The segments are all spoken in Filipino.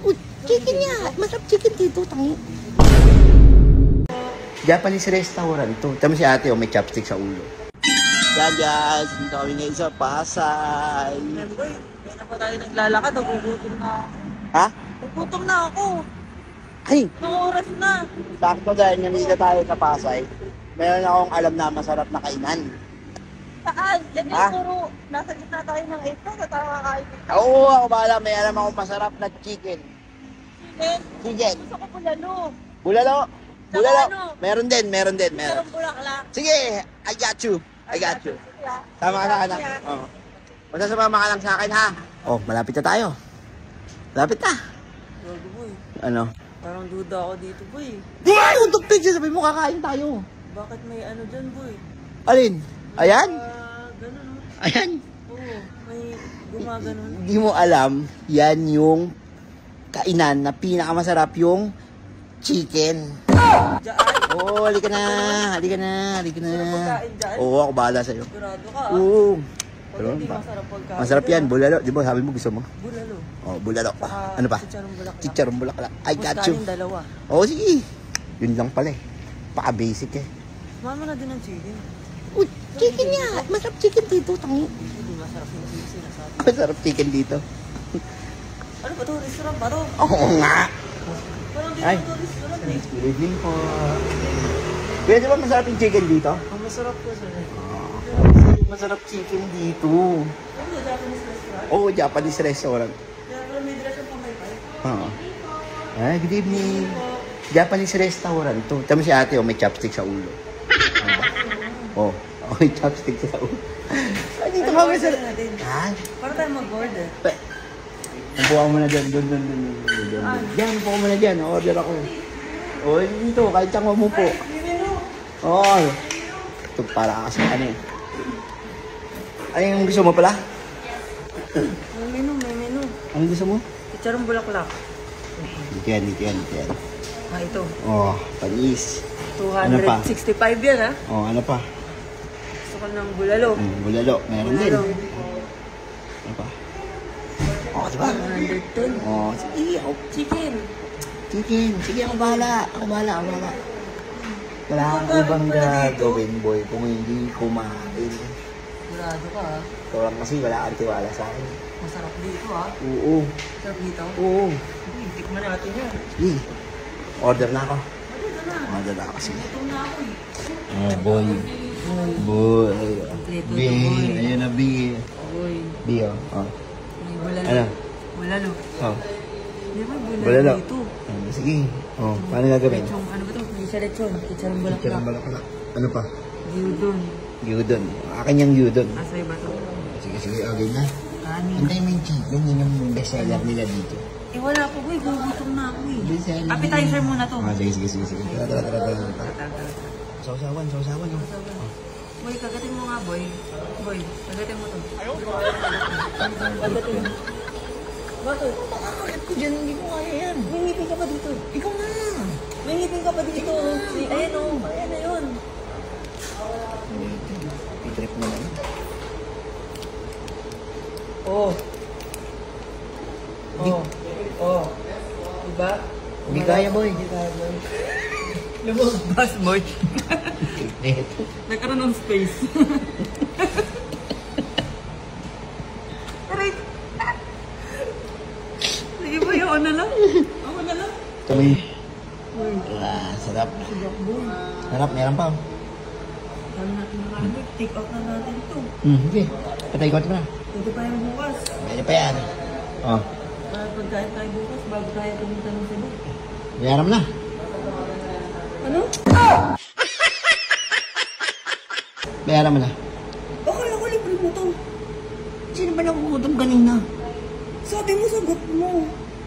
Oh, chicken nga. Masarap chicken dito, tangi. Japanese restaurant to. Tama si ate, may chopstick sa ulo. Yan guys, dito kami ngayon sa Pasay. Boy, hindi na pa tayo naglalakad. Nagugutom na ako. Ha? Nagugutom na ako. Ay! Anong oras na? Sakto dahil nandito tayo sa Pasay. Meron akong alam na masarap na kainan. Saan? Yan Ha? yung puro. Nasa gitna tayo ng 8 na tayo kakain. Oo, ako bahala. May alam akong masarap na chicken. Chicken. Chicken. Gusto ko bulalo. Bulalo. Saka Bulalo. ano? Meron din, meron. Sarang bulaklak. Sige, I got you. Tama ka na, anak. Oh. Basta sumama ka lang sa akin, ha? Oh, malapit na tayo. Malapit na. Gago boy. Ano? Parang duda ako dito boy. Ay, untog picture. Sabi mo, kakain tayo. Bakit may ano dyan boy? Alin? Ayan? Ganun no? Ayan? Oo, may gumaganon. Hindi mo alam, yan yung kainan na pinakamasarap yung chicken. Diyan? Oo, halika na. Halika na. pagkain dyan? Oo, ako bahala sa'yo. Sigurado ka ah. Oo. Pag hindi masarap pagkain. Masarap yan, bulalo. Di ba sabi mo gusto mo? Bulalo. Oh, bulalo. Saka Ano pa? chicharong bulaklak. Chicharong bulaklak. I got you. Kanin dalawa. Oo, sige. Yun lang pala eh. Paka-basic eh. Mama na din ang chicken. Oh, chicken nga. Masarap chicken dito, tangi. Hindi masarap yung sinasabi. Masarap chicken dito. Ano ba to? Restaurant ba to? Oo nga. Parang di Ay. ba to restaurant eh. Good evening po. Pwede ba masarap yung chicken dito? Ang masarap ko sir. Masarap chicken dito. Ano yung Japanese restaurant? Oo, Japanese restaurant. Kaya pala may direct ang pamaypay. Oo. Ay, good evening. Japanese restaurant to. Tama si ate, may chopstick sa ulo. Oh, may chopstick sa ulo. Ay, dito kami sa... natin? Ha? Para tayo mag-order. Upo ka muna dyan, doon. Diyan, upo ka muna dyan. Order ako. O, dito, kahit saan mo po. May menu. Oo. Ito, para kasi ano eh. Ano yung gusto mo pala? May menu. Ano gusto mo? Chicharong bulaklak. Dito yan. Ah, ito. Oh, panis. 265 yan ha. Oh, ano pa? Gusto ko ng bulalo. Bulalo, meron din. Bulalo. Ano pa? Oh, diba? 110. Oh, sige, ako. Chicken. Chicken. Sige, ako bahala. Wala kang ibang gagawin, boy, kung hindi kumain. Sigurado ka ha. Ikaw lang kasi wala kang tiwala sa akin. Masarap dito ha. Oo. Masarap dito. Oo. Hindi, tikman natin yan. Sige. Order na ako. Order ka na. Order na ako, sige. Ito na ako eh. Oh, boy. Boy. Kompleto B. to, boy. Ayun na, B. Uy. B, oh. Oh. May bulalo. Ano? Bulalo. Oh. Di ba bulalo Bulalo. dito? Sige. Oh, paano gagawin? Lechong, ano ba ito? Hindi siya lechon. Chicharong bulaklak. Chicharong bulaklak. Ano pa? Gyudon. Gyudon. Akin yung gyudon. Asay ba ito? Sige, okay na. Kanin. Antayin mo yung chicken, yun yung bestseller nila dito. Eh wala po boy, gugutom na ako eh. Bestseller. Appetizer muna to. Ah, sige. Tara. Sausawan. Boy, kagatin mo nga boy. Boy, kagatin mo to. Kagatin mo. Bakit? Bakit ko dyan? Hindi ko kaya yan. May ngipin ka pa dito. Ikaw na. May ngipin ka pa dito. Ayan o. Ayan na yun. I-trip mo na. Oh. Diba? Hindi kaya, boy. Hindi kaya boy. Lumabas boy. Nagkaroon ng space. Aray. Sige boy, ako na lang. Tuloy. Sarap. Sarap, meron pa. Kaya natin nakalimit. Take out na natin ito. Sige. Patay-ikot mo na. Pwede pa yung bukas. Pwede pa yan. Oh. Pagkain tayo bukas bago tayo pumunta ng Cebu. Bayaran mo na. Ano? Bayaran mo na. Akala ko libre mo to. Sino ba nagugutom kanina? Sabi mo, sagot mo.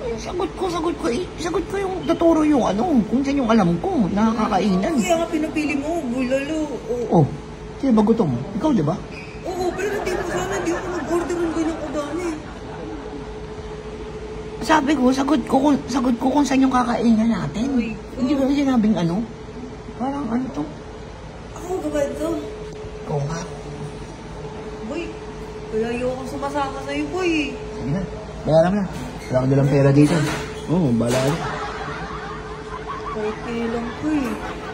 Ay, sagot ko eh. Sagot ko yung tuturo yung ano, kung saan yung alam ko, nakakainan. Kaya nga pinapili mo, bulalo. Oh, sino ba gutom? Ikaw, di ba? Oo, pero hindi mo sana, hindi ako nag-order ng ganyan kadami. Sabi ko, sagot ko kung saan yung kakainan natin. Uy, Hindi ko sinabing ano. Parang ano to? Ako ba ito? Ikaw nga. Boy, wala yung akong sumasama sa'yo, boy. Sige na, bayaran mo na. Wala akong dalang pera dito. Oo, bala. Kahit ilang ko eh.